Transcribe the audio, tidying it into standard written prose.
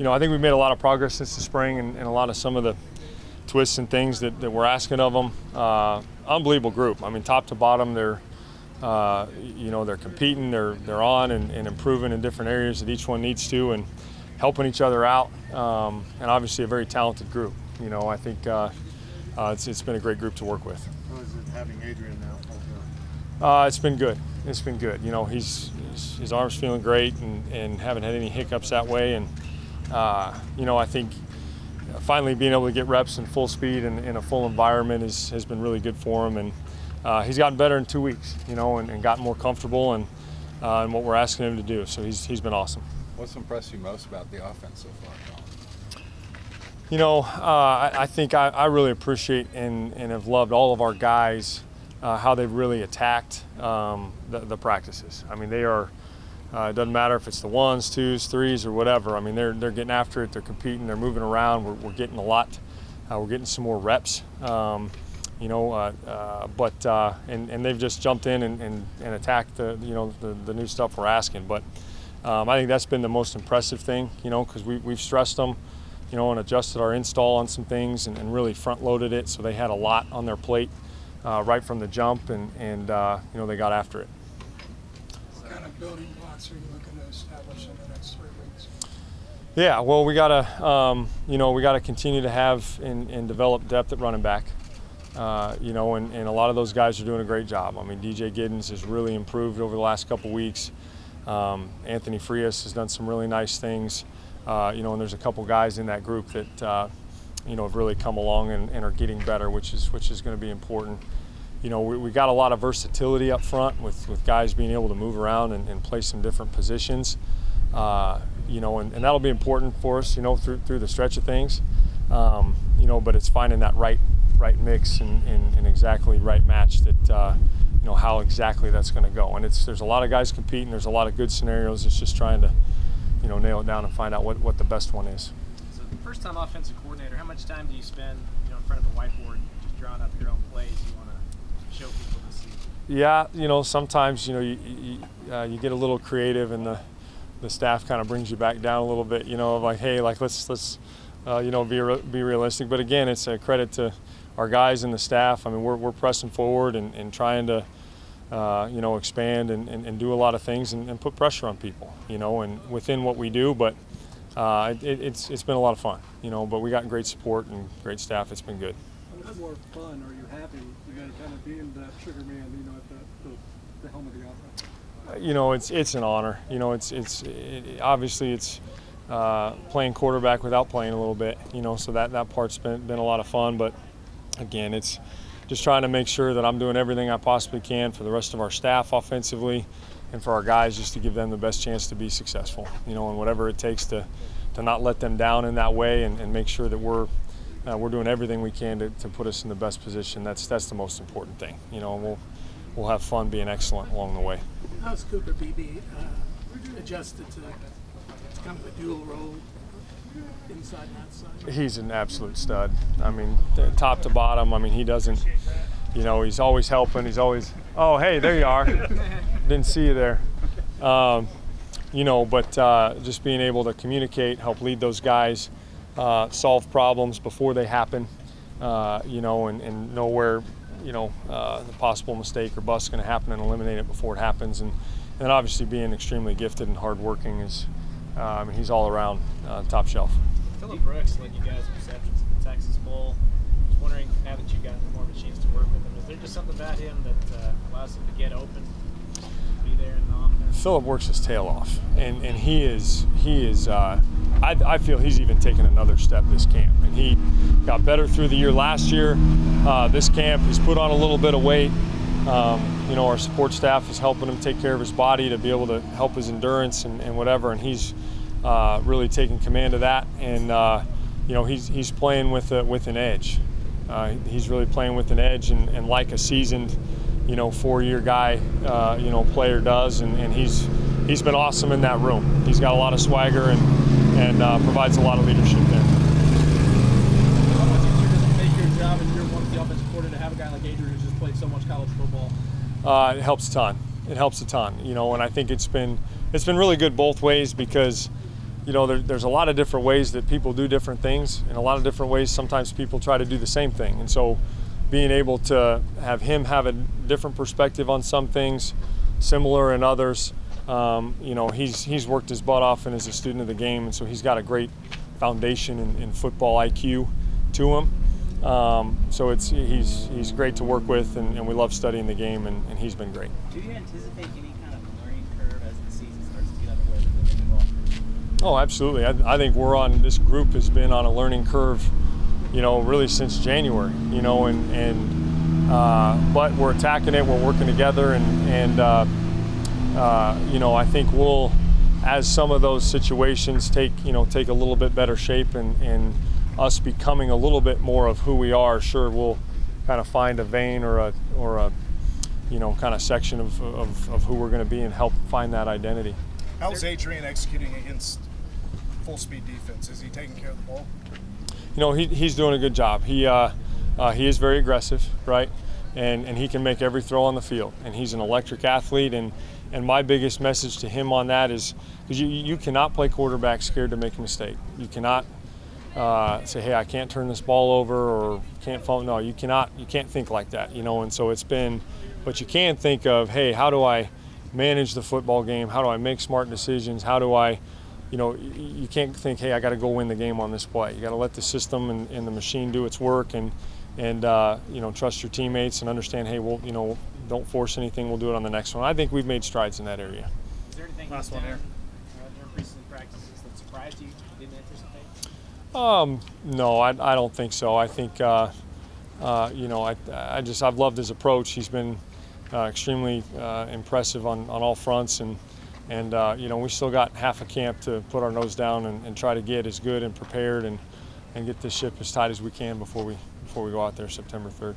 I think we've made a lot of progress since the spring, and a lot of some of the twists and things that we're asking of them. Unbelievable group. I mean, top to bottom, they're competing, they're on and improving in different areas that each one needs to, and helping each other out. And obviously a very talented group. I think it's been a great group to work with. How is it having Adrian now? It's been good. It's been good. His arm's feeling great, and haven't had any hiccups that way. And I think finally being able to get reps in full speed and in a full environment has been really good for him. And he's gotten better in 2 weeks, and gotten more comfortable and what we're asking him to do. So he's been awesome. What's impressed you most about the offense so far, I think I really appreciate and have loved all of our guys, how they've really attacked the practices. I mean, they are, it doesn't matter if it's the 1s, 2s, 3s, or whatever. I mean, they're getting after it, they're competing, they're moving around, we're getting a lot, we're getting some more reps, and they've just jumped in and attacked the new stuff we're asking. But I think that's been the most impressive thing, because we've stressed them, and adjusted our install on some things and really front-loaded it, so they had a lot on their plate right from the jump, and they got after it. What kind of building blocks are you looking to establish in the next 3 weeks? Yeah, well, we gotta continue to have and develop depth at running back, and a lot of those guys are doing a great job. I mean, DJ Giddens has really improved over the last couple weeks. Anthony Frias has done some really nice things. And there's a couple guys in that group that have really come along and are getting better, which is going to be important. We got a lot of versatility up front with guys being able to move around and play some different positions. And that'll be important for us, through the stretch of things. But it's finding that right mix and exactly right match that how exactly that's going to go. And there's a lot of guys competing. There's a lot of good scenarios. It's just trying to nail it down and find out what the best one is. So the first-time offensive coordinator, how much time do you spend, in front of a whiteboard, just drawing up your own plays you want to show people to see? Yeah, sometimes you get a little creative, and the staff kind of brings you back down a little bit. Like, hey, let's be realistic. But again, it's a credit to our guys and the staff. I mean, we're pressing forward and trying to expand and do a lot of things and put pressure on people, and within what we do. But it's been a lot of fun, but we got great support and great staff. It's been good. How much more fun are you having, kind of being that trigger man, at the helm of the offense? It's an honor. Obviously it's playing quarterback without playing a little bit, so that part's been a lot of fun. But again, it's just trying to make sure that I'm doing everything I possibly can for the rest of our staff offensively and for our guys, just to give them the best chance to be successful, and whatever it takes to not let them down in that way, and make sure that we're doing everything we can to put us in the best position. That's the most important thing, and we'll have fun being excellent along the way. How's Cooper Beebe adjusted to kind of a dual role, inside and outside? He's an absolute stud. I mean, top to bottom. I mean, he doesn't, he's always helping. He's always, oh, hey, there you are. Didn't see you there. But just being able to communicate, help lead those guys, solve problems before they happen, and know where, the possible mistake or bust is going to happen and eliminate it before it happens. And obviously being extremely gifted and hardworking is, he's all around top shelf. Phillip Brooks led you guys in receptions in the Texas Bowl. I was wondering, now that you've gotten more of a chance to work with him, is there just something about him that allows him to get open, be there in the offense? Phillip works his tail off, and he is. I feel he's even taken another step this camp, and he got better through the year last year. This camp, he's put on a little bit of weight. Our support staff is helping him take care of his body to be able to help his endurance and whatever, and he's really taking command of that, and he's playing with an edge. He's really playing with an edge, and like a seasoned, 4-year guy, player does, and he's been awesome in that room. He's got a lot of swagger and provides a lot of leadership there. How much easier does it make your job if you're one of the offensive coordinator to have a guy like Adrian who's just played so much college football? It helps a ton. It helps a ton, and I think it's been really good both ways, because you know, there's a lot of different ways that people do different things, and a lot of different ways sometimes people try to do the same thing. And so being able to have him have a different perspective on some things, similar in others, you know, he's worked his butt off and is a student of the game, and so he's got a great foundation in football IQ to him. So he's great to work with, and we love studying the game, and he's been great. Do you anticipate any kind of learning curve as the season starts to get underway with the new offense? Oh, absolutely. I think this group has been on a learning curve, you know, really since January, you know, but we're attacking it, we're working together, and you know, I think we'll, as some of those situations take a little bit better shape and us becoming a little bit more of who we are, sure, we'll kind of find a vein or a you know, kind of section of who we're going to be and help find that identity. How's Adrian executing against full-speed defense? Is he taking care of the ball? You know, he's doing a good job. He is very aggressive, right? And he can make every throw on the field. And he's an electric athlete. And my biggest message to him on that is, because you cannot play quarterback scared to make a mistake. You cannot say, hey, I can't turn this ball over or can't fall. No, you can't think like that, you know. And so it's been, but you can think of, hey, how do I manage the football game? How do I make smart decisions? How do I, you know, you can't think, hey, I got to go win the game on this play. You got to let the system and the machine do its work, and you know, trust your teammates and understand, hey, well, you know, don't force anything. We'll do it on the next one. I think we've made strides in that area. Is there anything Last one here. during preseason practices that surprised you didn't anticipate? No, I don't think so. I think, you know, I've loved his approach. He's been extremely impressive on all fronts, and you know, we still got half a camp to put our nose down and try to get as good and prepared and get this ship as tight as we can before we go out there September 3rd.